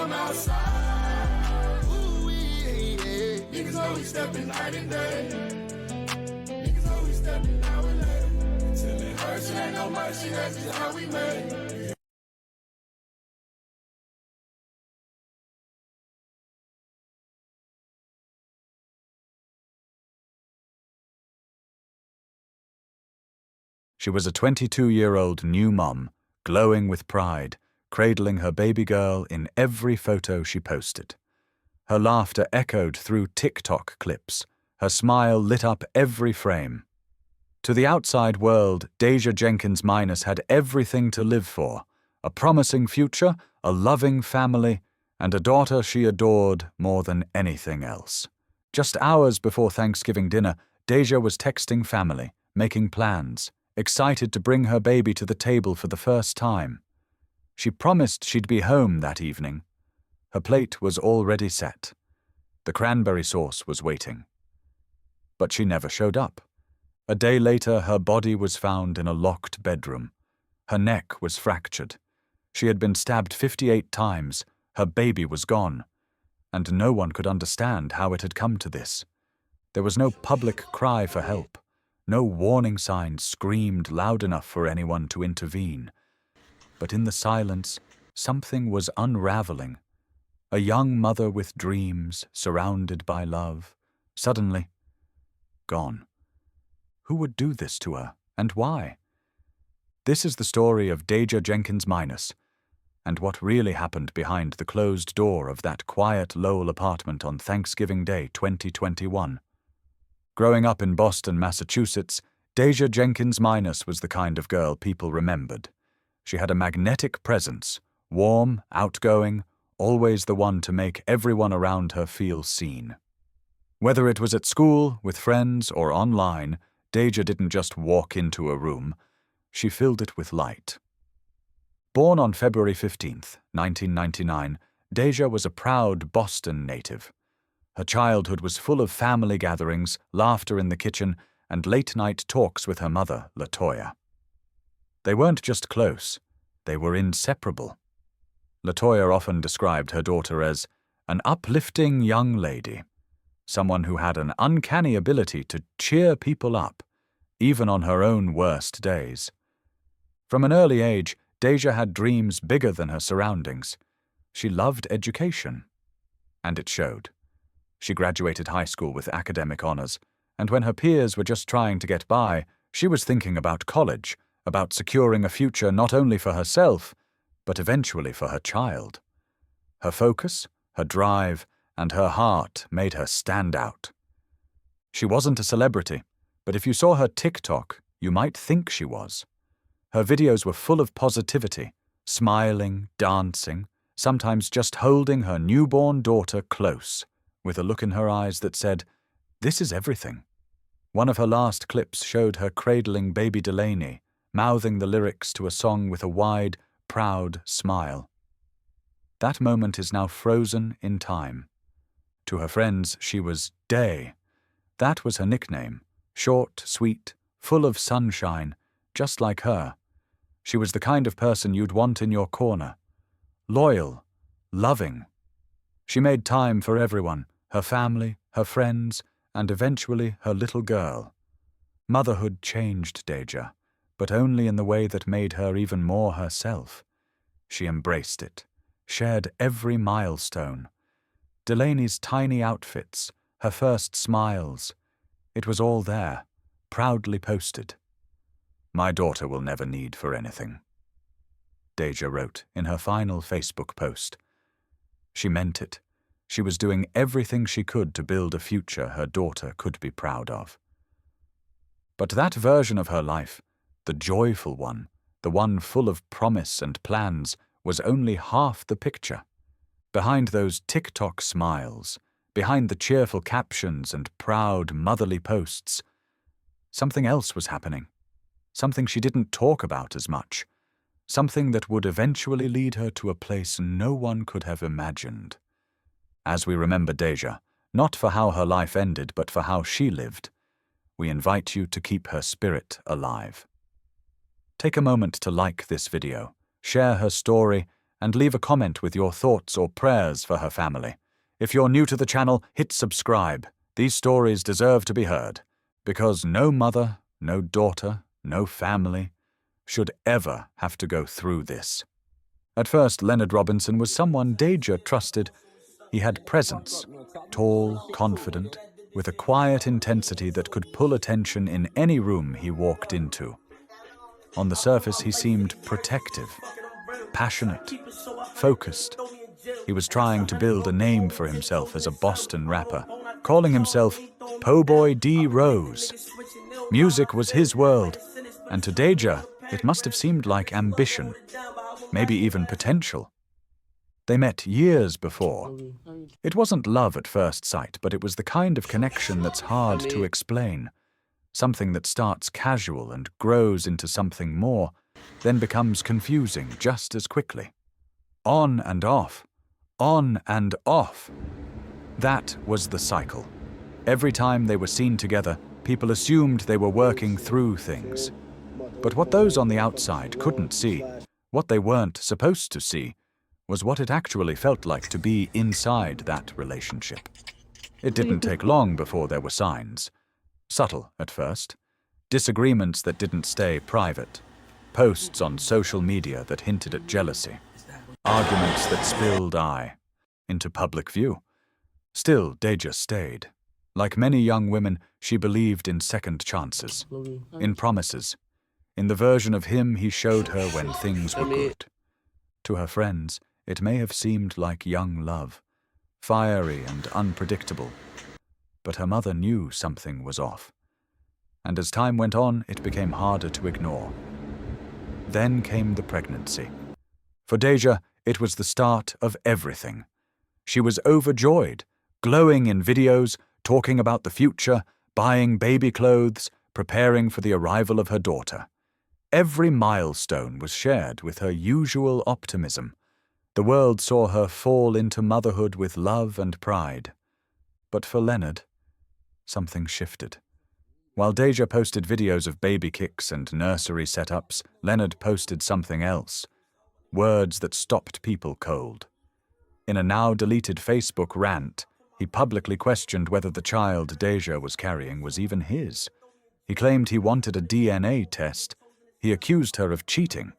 I'm outside. Ooh, yeah. Niggas always stepping night and day. Niggas always stepping now and later. Until it hurts, it ain't no mercy, that's just how we made. She was a 22-year-old new mom, glowing with pride, cradling her baby girl in every photo she posted. Her laughter echoed through TikTok clips. Her smile lit up every frame. To the outside world, Deja Jenkins Minus had everything to live for: a promising future, a loving family, and a daughter she adored more than anything else. Just hours before Thanksgiving dinner, Deja was texting family, making plans, excited to bring her baby to the table for the first time. She promised she'd be home that evening. Her plate was already set. The cranberry sauce was waiting. But she never showed up. A day later, her body was found in a locked bedroom. Her neck was fractured. She had been stabbed 58 times. Her baby was gone. And no one could understand how it had come to this. There was no public cry for help. No warning sign screamed loud enough for anyone to intervene. But in the silence, something was unraveling. A young mother with dreams, surrounded by love, suddenly gone. Who would do this to her, and why? This is the story of Deja Jenkins Minus, and what really happened behind the closed door of that quiet Lowell apartment on Thanksgiving Day 2021. Growing up in Boston, Massachusetts, Deja Jenkins Minus was the kind of girl people remembered. She had a magnetic presence, warm, outgoing, always the one to make everyone around her feel seen. Whether it was at school, with friends, or online, Deja didn't just walk into a room, she filled it with light. Born on February 15th, 1999, Deja was a proud Boston native. Her childhood was full of family gatherings, laughter in the kitchen, and late-night talks with her mother, LaToya. They weren't just close, they were inseparable. LaToya often described her daughter as an uplifting young lady, someone who had an uncanny ability to cheer people up, even on her own worst days. From an early age, Deja had dreams bigger than her surroundings. She loved education, and it showed. She graduated high school with academic honors, and when her peers were just trying to get by, she was thinking about college, about securing a future not only for herself, but eventually for her child. Her focus, her drive, and her heart made her stand out. She wasn't a celebrity, but if you saw her TikTok, you might think she was. Her videos were full of positivity, smiling, dancing, sometimes just holding her newborn daughter close, with a look in her eyes that said, "This is everything." One of her last clips showed her cradling baby Delaney, mouthing the lyrics to a song with a wide, proud smile. That moment is now frozen in time. To her friends, she was Day. That was her nickname, short, sweet, full of sunshine, just like her. She was the kind of person you'd want in your corner. Loyal, loving. She made time for everyone, her family, her friends, and eventually her little girl. Motherhood changed Deja, but only in the way that made her even more herself. She embraced it, shared every milestone. Delaney's tiny outfits, her first smiles. It was all there, proudly posted. "My daughter will never need for anything," Deja wrote in her final Facebook post. She meant it. She was doing everything she could to build a future her daughter could be proud of. But that version of her life, the joyful one, the one full of promise and plans, was only half the picture. Behind those TikTok smiles, behind the cheerful captions and proud motherly posts, something else was happening. Something she didn't talk about as much. Something that would eventually lead her to a place no one could have imagined. As we remember Deja, not for how her life ended, but for how she lived, we invite you to keep her spirit alive. Take a moment to like this video, share her story, and leave a comment with your thoughts or prayers for her family. If you're new to the channel, hit subscribe. These stories deserve to be heard, because no mother, no daughter, no family should ever have to go through this. At first, Leonard Robinson was someone Deja trusted. He had presence, tall, confident, with a quiet intensity that could pull attention in any room he walked into. On the surface, he seemed protective, passionate, focused. He was trying to build a name for himself as a Boston rapper, calling himself Po' Boy D. Rose. Music was his world, and to Deja, it must have seemed like ambition, maybe even potential. They met years before. It wasn't love at first sight, but it was the kind of connection that's hard to explain. Something that starts casual and grows into something more, then becomes confusing just as quickly. On and off. On and off. That was the cycle. Every time they were seen together, people assumed they were working through things. But what those on the outside couldn't see, what they weren't supposed to see, was what it actually felt like to be inside that relationship. It didn't take long before there were signs. Subtle at first. Disagreements that didn't stay private. Posts on social media that hinted at jealousy. Arguments that spilled into public view. Still, Deja stayed. Like many young women, she believed in second chances, in promises, in the version of him he showed her when things were good. To her friends, it may have seemed like young love, fiery and unpredictable, but her mother knew something was off. And as time went on, it became harder to ignore. Then came the pregnancy. For Deja, it was the start of everything. She was overjoyed, glowing in videos, talking about the future, buying baby clothes, preparing for the arrival of her daughter. Every milestone was shared with her usual optimism. The world saw her fall into motherhood with love and pride. But for Leonard, something shifted. While Deja posted videos of baby kicks and nursery setups, Leonard posted something else. Words that stopped people cold. In a now-deleted Facebook rant, he publicly questioned whether the child Deja was carrying was even his. He claimed he wanted a DNA test. He accused her of cheating.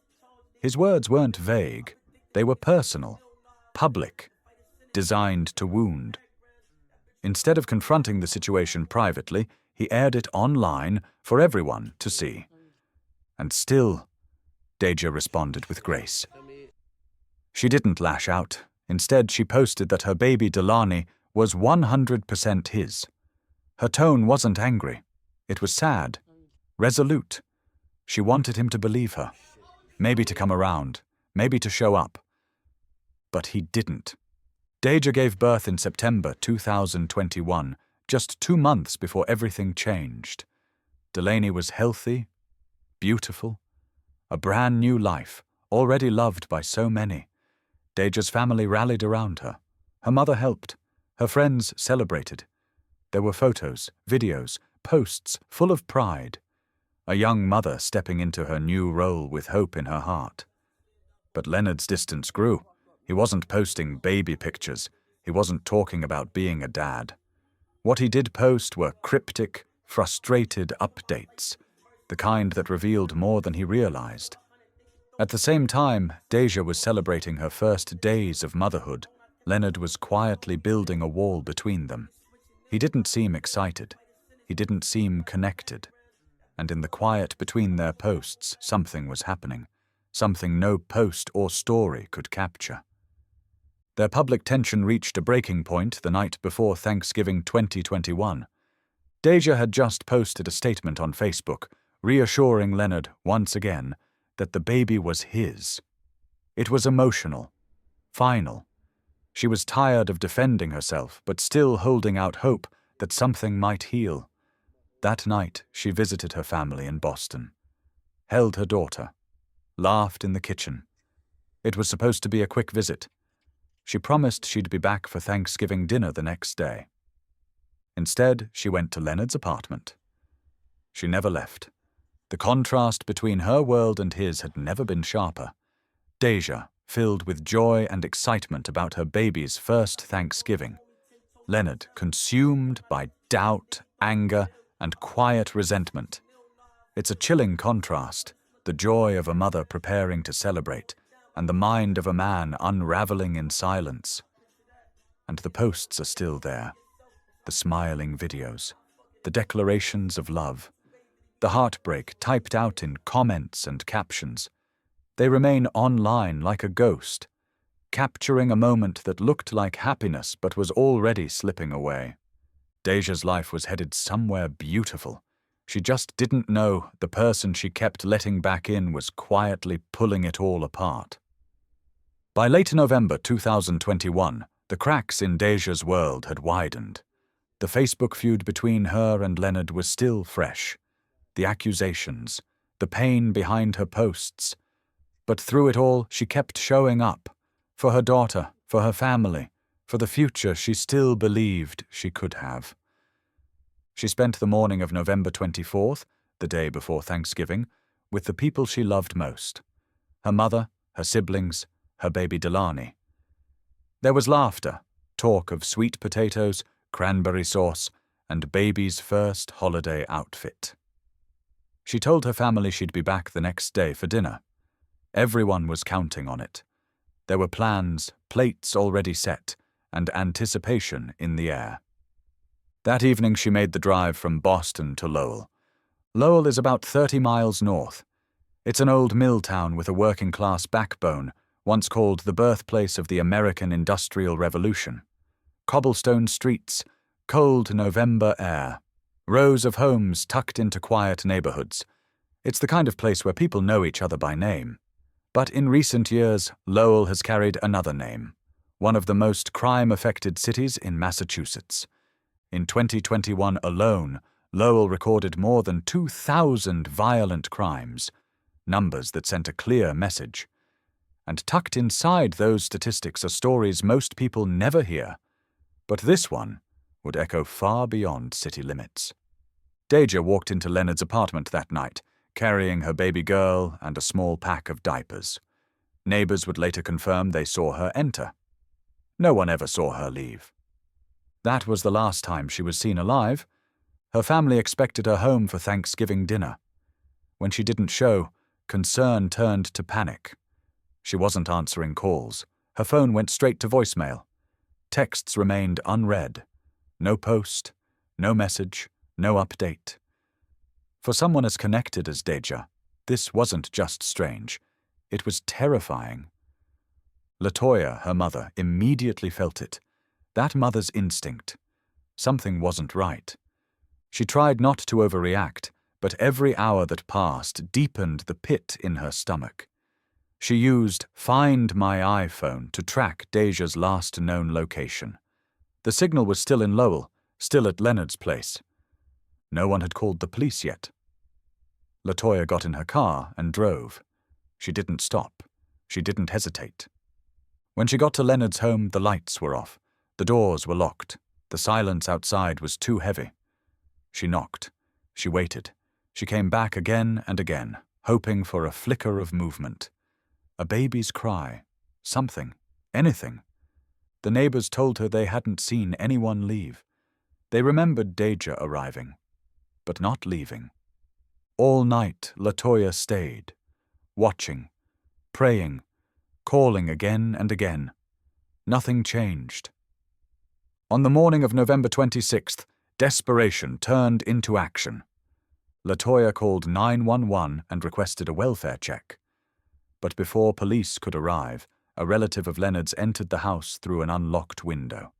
His words weren't vague. They were personal, public, designed to wound. Instead of confronting the situation privately, he aired it online for everyone to see. And still, Deja responded with grace. She didn't lash out. Instead, she posted that her baby Delaney was 100% his. Her tone wasn't angry. It was sad, resolute. She wanted him to believe her, maybe to come around, maybe to show up. But he didn't. Deja gave birth in September 2021, just 2 months before everything changed. Delaney was healthy, beautiful, a brand new life, already loved by so many. Deja's family rallied around her. Her mother helped. Her friends celebrated. There were photos, videos, posts full of pride. A young mother stepping into her new role with hope in her heart. But Leonard's distance grew. He wasn't posting baby pictures. He wasn't talking about being a dad. What he did post were cryptic, frustrated updates, the kind that revealed more than he realized. At the same time, Deja was celebrating her first days of motherhood. Leonard was quietly building a wall between them. He didn't seem excited. He didn't seem connected. And in the quiet between their posts, something was happening, something no post or story could capture. Their public tension reached a breaking point the night before Thanksgiving 2021. Deja had just posted a statement on Facebook, reassuring Leonard once again that the baby was his. It was emotional, final. She was tired of defending herself, but still holding out hope that something might heal. That night, she visited her family in Boston, held her daughter, laughed in the kitchen. It was supposed to be a quick visit. She promised she'd be back for Thanksgiving dinner the next day. Instead, she went to Leonard's apartment. She never left. The contrast between her world and his had never been sharper. Deja, filled with joy and excitement about her baby's first Thanksgiving. Leonard consumed by doubt, anger, and quiet resentment. It's a chilling contrast, the joy of a mother preparing to celebrate, and the mind of a man unraveling in silence. And the posts are still there, the smiling videos, the declarations of love, the heartbreak typed out in comments and captions. They remain online like a ghost, capturing a moment that looked like happiness but was already slipping away. Deja's life was headed somewhere beautiful. She just didn't know the person she kept letting back in was quietly pulling it all apart. By late November 2021, the cracks in Deja's world had widened. The Facebook feud between her and Leonard was still fresh. The accusations, the pain behind her posts. But through it all, she kept showing up. For her daughter, for her family, for the future she still believed she could have. She spent the morning of November 24th, the day before Thanksgiving, with the people she loved most. Her mother, her siblings, her baby Delaney. There was laughter, talk of sweet potatoes, cranberry sauce, and baby's first holiday outfit. She told her family she'd be back the next day for dinner. Everyone was counting on it. There were plans, plates already set, and anticipation in the air. That evening she made the drive from Boston to Lowell. Lowell is about 30 miles north. It's an old mill town with a working-class backbone, once called the birthplace of the American Industrial Revolution. Cobblestone streets, cold November air, rows of homes tucked into quiet neighborhoods. It's the kind of place where people know each other by name. But in recent years, Lowell has carried another name, one of the most crime-affected cities in Massachusetts. In 2021 alone, Lowell recorded more than 2,000 violent crimes, numbers that sent a clear message. And tucked inside those statistics are stories most people never hear. But this one would echo far beyond city limits. Deja walked into Leonard's apartment that night, carrying her baby girl and a small pack of diapers. Neighbors would later confirm they saw her enter. No one ever saw her leave. That was the last time she was seen alive. Her family expected her home for Thanksgiving dinner. When she didn't show, concern turned to panic. She wasn't answering calls. Her phone went straight to voicemail. Texts remained unread. No post, no message, no update. For someone as connected as Deja, this wasn't just strange. It was terrifying. Latoya, her mother, immediately felt it. That mother's instinct. Something wasn't right. She tried not to overreact, but every hour that passed deepened the pit in her stomach. She used Find My iPhone to track Deja's last known location. The signal was still in Lowell, still at Leonard's place. No one had called the police yet. Latoya got in her car and drove. She didn't stop. She didn't hesitate. When she got to Leonard's home, the lights were off. The doors were locked. The silence outside was too heavy. She knocked. She waited. She came back again and again, hoping for a flicker of movement. A baby's cry. Something. Anything. The neighbors told her they hadn't seen anyone leave. They remembered Deja arriving, but not leaving. All night, Latoya stayed, watching, praying, calling again and again. Nothing changed. On the morning of November 26th, desperation turned into action. Latoya called 911 and requested a welfare check. But before police could arrive, a relative of Leonard's entered the house through an unlocked window.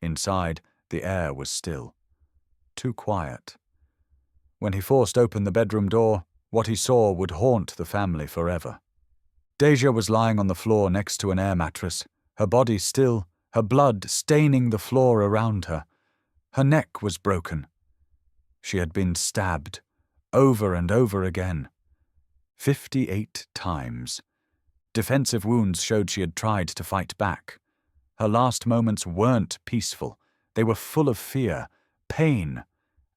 Inside, the air was still. Too quiet. When he forced open the bedroom door, what he saw would haunt the family forever. Deja was lying on the floor next to an air mattress, her body still, her blood staining the floor around her. Her neck was broken. She had been stabbed, over and over again. 58 times. Defensive wounds showed she had tried to fight back. Her last moments weren't peaceful. They were full of fear, pain,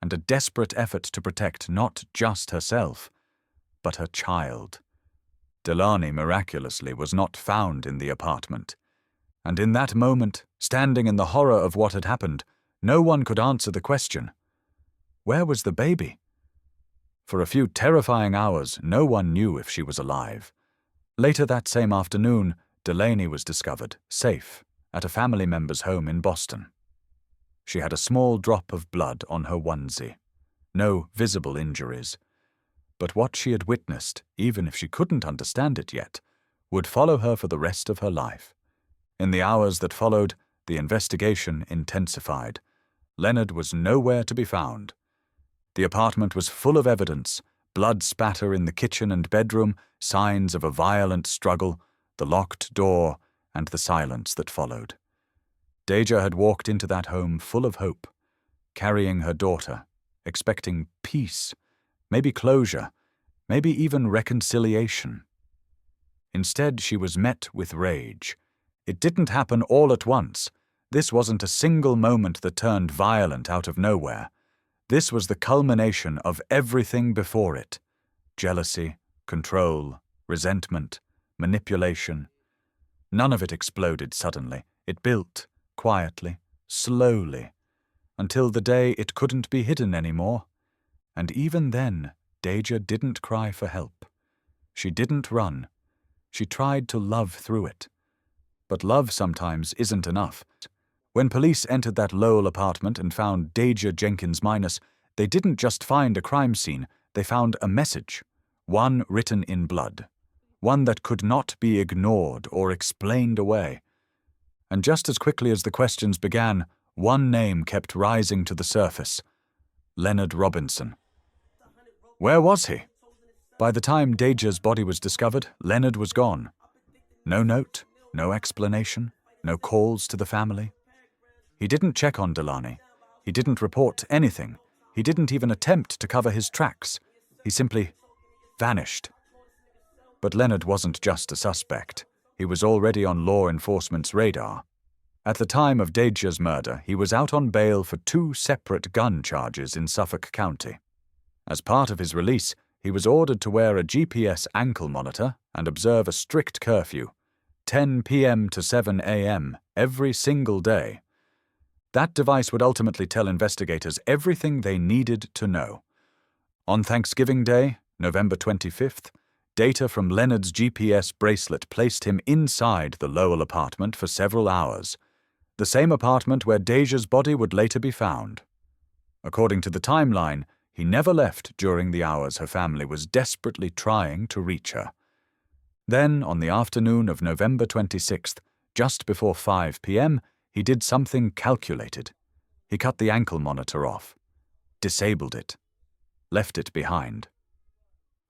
and a desperate effort to protect not just herself, but her child. Delaney miraculously was not found in the apartment. And in that moment, standing in the horror of what had happened, no one could answer the question. Where was the baby? For a few terrifying hours, no one knew if she was alive. Later that same afternoon, Delaney was discovered, safe, at a family member's home in Boston. She had a small drop of blood on her onesie. No visible injuries. But what she had witnessed, even if she couldn't understand it yet, would follow her for the rest of her life. In the hours that followed, the investigation intensified. Leonard was nowhere to be found. The apartment was full of evidence, blood spatter in the kitchen and bedroom, signs of a violent struggle, the locked door, and the silence that followed. Deja had walked into that home full of hope, carrying her daughter, expecting peace, maybe closure, maybe even reconciliation. Instead, she was met with rage. It didn't happen all at once. This wasn't a single moment that turned violent out of nowhere. This was the culmination of everything before it. Jealousy, control, resentment, manipulation. None of it exploded suddenly. It built, quietly, slowly, until the day it couldn't be hidden anymore. And even then, Deja didn't cry for help. She didn't run. She tried to love through it. But love sometimes isn't enough. When police entered that Lowell apartment and found Deja Jenkins Minus, they didn't just find a crime scene, they found a message, one written in blood, one that could not be ignored or explained away. And just as quickly as the questions began, one name kept rising to the surface: Leonard Robinson. Where was he? By the time Deja's body was discovered, Leonard was gone. No note, no explanation, no calls to the family. He didn't check on Delaney. He didn't report anything. He didn't even attempt to cover his tracks. He simply vanished. But Leonard wasn't just a suspect. He was already on law enforcement's radar. At the time of Deja's murder, he was out on bail for 2 separate gun charges in Suffolk County. As part of his release, he was ordered to wear a GPS ankle monitor and observe a strict curfew, 10 p.m. to 7 a.m. every single day. That device would ultimately tell investigators everything they needed to know. On Thanksgiving Day, November 25th, data from Leonard's GPS bracelet placed him inside the Lowell apartment for several hours, the same apartment where Deja's body would later be found. According to the timeline, he never left during the hours her family was desperately trying to reach her. Then, on the afternoon of November 26th, just before 5 p.m., he did something calculated. He cut the ankle monitor off, disabled it, left it behind.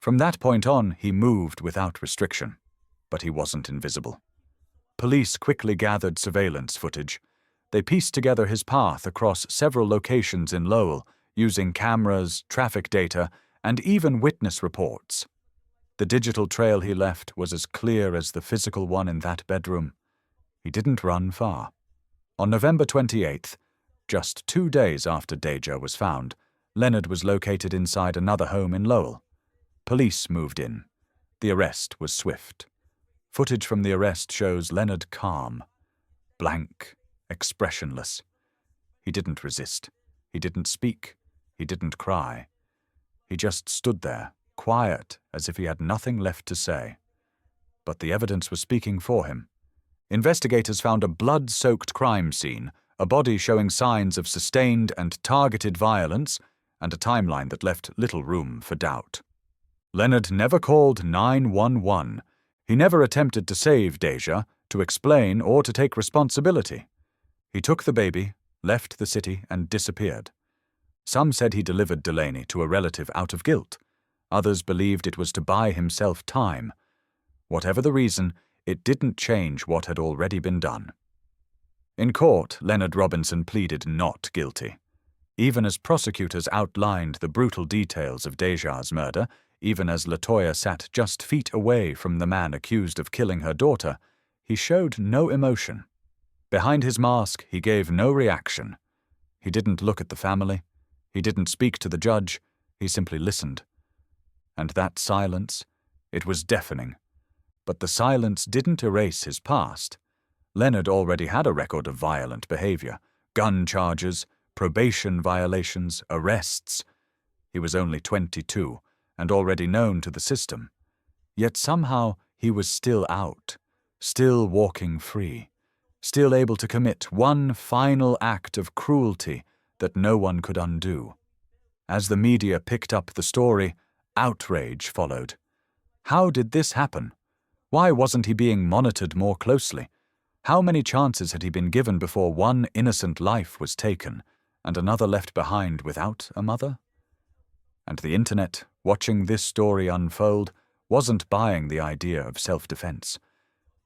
From that point on, he moved without restriction, but he wasn't invisible. Police quickly gathered surveillance footage. They pieced together his path across several locations in Lowell, using cameras, traffic data, and even witness reports. The digital trail he left was as clear as the physical one in that bedroom. He didn't run far. On November 28th, just 2 days after Deja was found, Leonard was located inside another home in Lowell. Police moved in. The arrest was swift. Footage from the arrest shows Leonard calm, blank, expressionless. He didn't resist. He didn't speak. He didn't cry. He just stood there, quiet, as if he had nothing left to say. But the evidence was speaking for him. Investigators found a blood-soaked crime scene, a body showing signs of sustained and targeted violence, and a timeline that left little room for doubt. Leonard never called 911. He never attempted to save Deja, to explain, or to take responsibility. He took the baby, left the city, and disappeared. Some said he delivered Delaney to a relative out of guilt. Others believed it was to buy himself time. Whatever the reason, it didn't change what had already been done. In court, Leonard Robinson pleaded not guilty. Even as prosecutors outlined the brutal details of Deja's murder, even as LaToya sat just feet away from the man accused of killing her daughter, he showed no emotion. Behind his mask, he gave no reaction. He didn't look at the family. He didn't speak to the judge. He simply listened. And that silence, it was deafening. But the silence didn't erase his past. Leonard already had a record of violent behavior, gun charges, probation violations, arrests. He was only 22 and already known to the system. Yet somehow he was still out, still walking free, still able to commit one final act of cruelty that no one could undo. As the media picked up the story, outrage followed. How did this happen? Why wasn't he being monitored more closely? How many chances had he been given before one innocent life was taken and another left behind without a mother? And the internet, watching this story unfold, wasn't buying the idea of self-defense.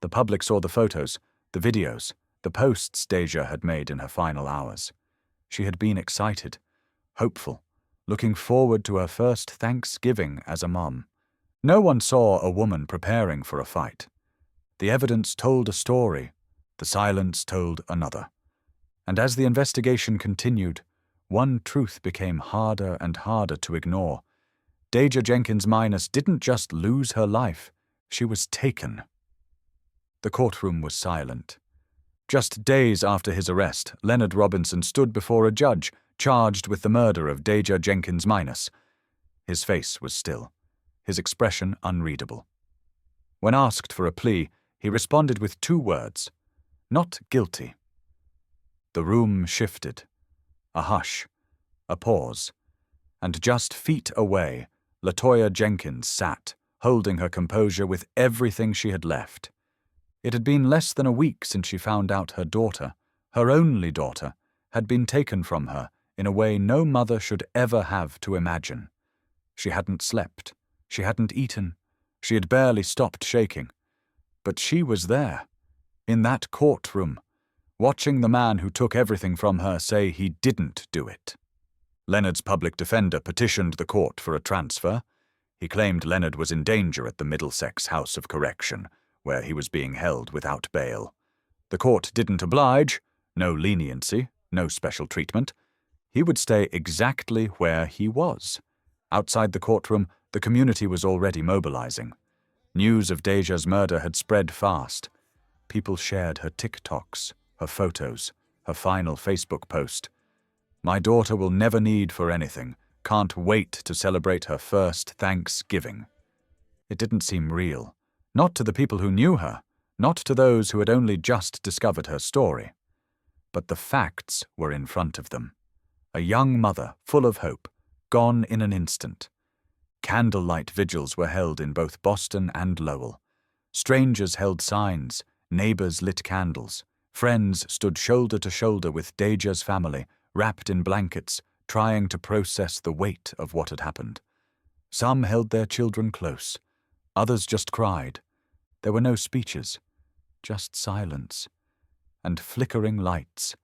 The public saw the photos, the videos, the posts Deja had made in her final hours. She had been excited, hopeful, looking forward to her first Thanksgiving as a mom. No one saw a woman preparing for a fight. The evidence told a story, the silence told another. And as the investigation continued, one truth became harder and harder to ignore. Deja Jenkins Minus didn't just lose her life, she was taken. The courtroom was silent. Just days after his arrest, Leonard Robinson stood before a judge, charged with the murder of Deja Jenkins Minus. His face was still, his expression unreadable. When asked for a plea, he responded with 2 words: "Not guilty." The room shifted. A hush, a pause, and just feet away, LaToya Jenkins sat, holding her composure with everything she had left. It had been less than a week since she found out her daughter, her only daughter, had been taken from her in a way no mother should ever have to imagine. She hadn't slept, she hadn't eaten, she had barely stopped shaking. But she was there, in that courtroom, watching the man who took everything from her say he didn't do it. Leonard's public defender petitioned the court for a transfer. He claimed Leonard was in danger at the Middlesex House of Correction, where he was being held without bail. The court didn't oblige, no leniency, no special treatment. He would stay exactly where he was. Outside the courtroom, the community was already mobilizing. News of Deja's murder had spread fast. People shared her TikToks, her photos, her final Facebook post. "My daughter will never need for anything. Can't wait to celebrate her first Thanksgiving." It didn't seem real. Not to the people who knew her, not to those who had only just discovered her story. But the facts were in front of them. A young mother, full of hope, gone in an instant. Candlelight vigils were held in both Boston and Lowell. Strangers held signs, neighbors lit candles. Friends stood shoulder to shoulder with Deja's family, wrapped in blankets, trying to process the weight of what had happened. Some held their children close. Others just cried. There were no speeches, just silence and flickering lights.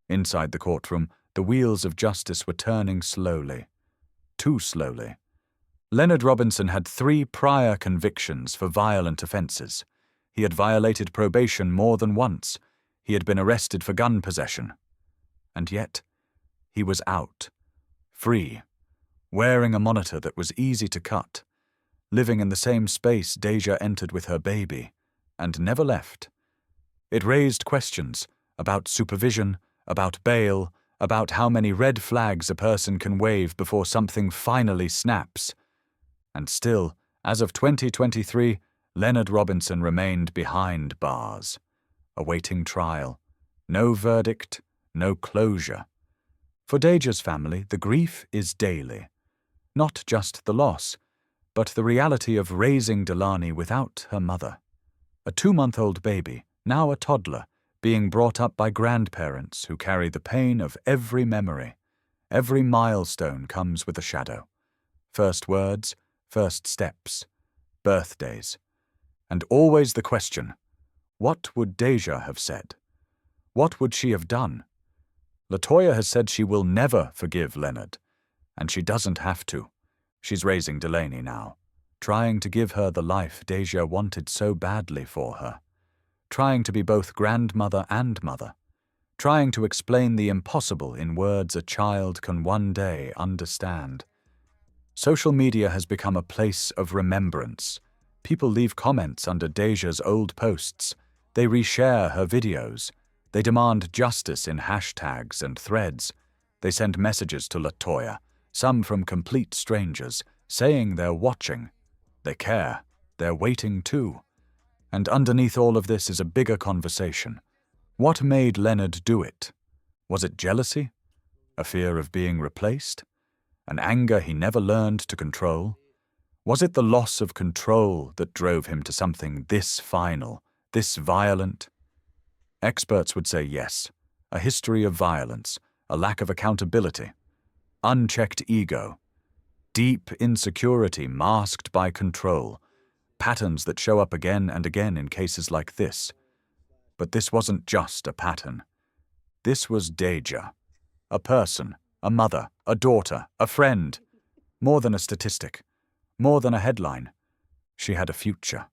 Inside the courtroom, the wheels of justice were turning slowly. Too slowly. Leonard Robinson had 3 prior convictions for violent offenses. He had violated probation more than once. He had been arrested for gun possession. And yet, he was out, free, wearing a monitor that was easy to cut, living in the same space Deja entered with her baby, and never left. It raised questions about supervision, about bail, about how many red flags a person can wave before something finally snaps. And still, as of 2023, Leonard Robinson remained behind bars, awaiting trial. No verdict, no closure. For Deja's family, the grief is daily. Not just the loss, but the reality of raising Delaney without her mother. A 2-month-old baby, now a toddler, being brought up by grandparents who carry the pain of every memory. Every milestone comes with a shadow. First words, first steps, birthdays. And always the question, what would Deja have said? What would she have done? LaToya has said she will never forgive Leonard, and she doesn't have to. She's raising Delaney now, trying to give her the life Deja wanted so badly for her, trying to be both grandmother and mother, trying to explain the impossible in words a child can one day understand. Social media has become a place of remembrance, People leave comments under Deja's old posts. They reshare her videos. They demand justice in hashtags and threads. They send messages to LaToya, some from complete strangers, saying they're watching. They care. They're waiting too. And underneath all of this is a bigger conversation. What made Leonard do it? Was it jealousy? A fear of being replaced? An anger he never learned to control? Was it the loss of control that drove him to something this final, this violent? Experts would say yes. A history of violence, a lack of accountability, unchecked ego, deep insecurity masked by control, patterns that show up again and again in cases like this. But this wasn't just a pattern. This was Deja. A person, a mother, a daughter, a friend. More than a statistic. More than a headline. She had a future.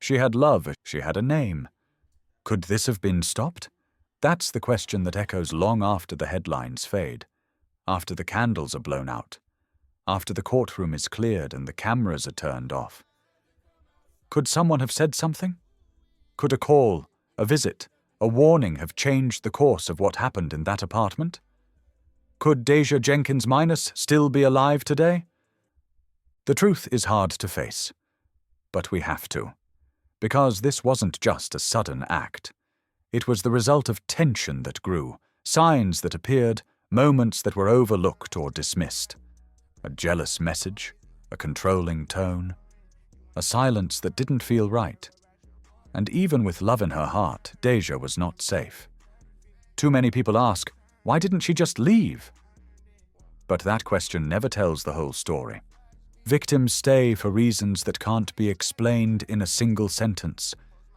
She had love. She had a name. Could this have been stopped? That's the question that echoes long after the headlines fade, after the candles are blown out, after the courtroom is cleared and the cameras are turned off. Could someone have said something? Could a call, a visit, a warning have changed the course of what happened in that apartment? Could Deja Jenkins Minus still be alive today? The truth is hard to face, but we have to, because this wasn't just a sudden act. It was the result of tension that grew, signs that appeared, moments that were overlooked or dismissed. A jealous message, a controlling tone, a silence that didn't feel right. And even with love in her heart, Deja was not safe. Too many people ask, why didn't she just leave? But that question never tells the whole story. Victims stay for reasons that can't be explained in a single sentence.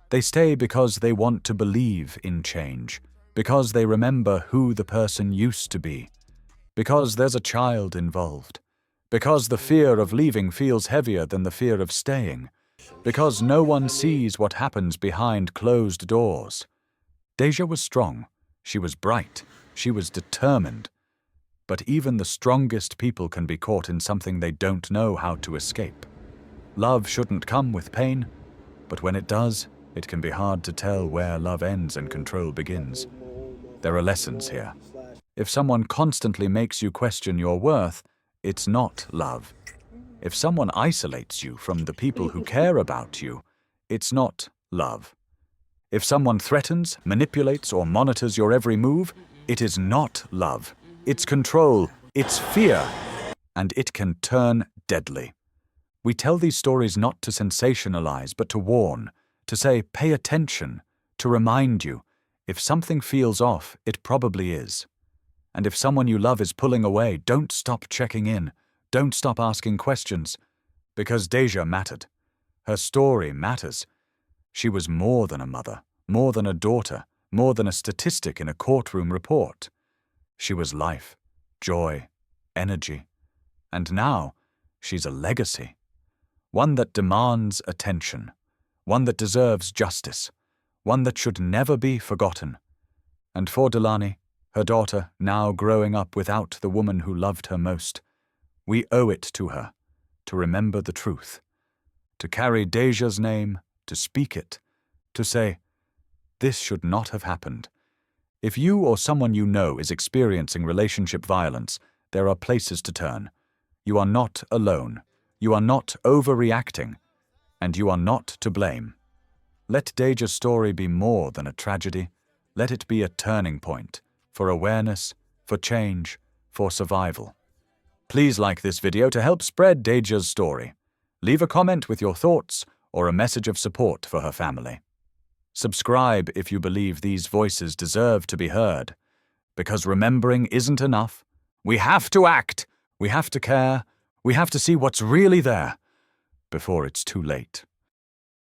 They stay because they want to believe in change, because they remember who the person used to be, because there's a child involved, because the fear of leaving feels heavier than the fear of staying, because no one sees what happens behind closed doors. Deja was strong. She was bright. She was determined. But even the strongest people can be caught in something they don't know how to escape. Love shouldn't come with pain, but when it does, it can be hard to tell where love ends and control begins. There are lessons here. If someone constantly makes you question your worth, it's not love. If someone isolates you from the people who care about you, it's not love. If someone threatens, manipulates, or monitors your every move, it is not love. It's control, it's fear, and it can turn deadly. We tell these stories not to sensationalize, but to warn, to say, pay attention, to remind you, if something feels off, it probably is. And if someone you love is pulling away, don't stop checking in, don't stop asking questions, because Deja mattered. Her story matters. She was more than a mother, more than a daughter, more than a statistic in a courtroom report. She was life, joy, energy, and now she's a legacy. One that demands attention, one that deserves justice, one that should never be forgotten. And for Delaney, her daughter, now growing up without the woman who loved her most, we owe it to her to remember the truth, to carry Deja's name, to speak it, to say, this should not have happened. If you or someone you know is experiencing relationship violence, there are places to turn. You are not alone. You are not overreacting. And you are not to blame. Let Deja's story be more than a tragedy. Let it be a turning point for awareness, for change, for survival. Please like this video to help spread Deja's story. Leave a comment with your thoughts or a message of support for her family. Subscribe if you believe these voices deserve to be heard. Because remembering isn't enough. We have to act. We have to care. We have to see what's really there before it's too late.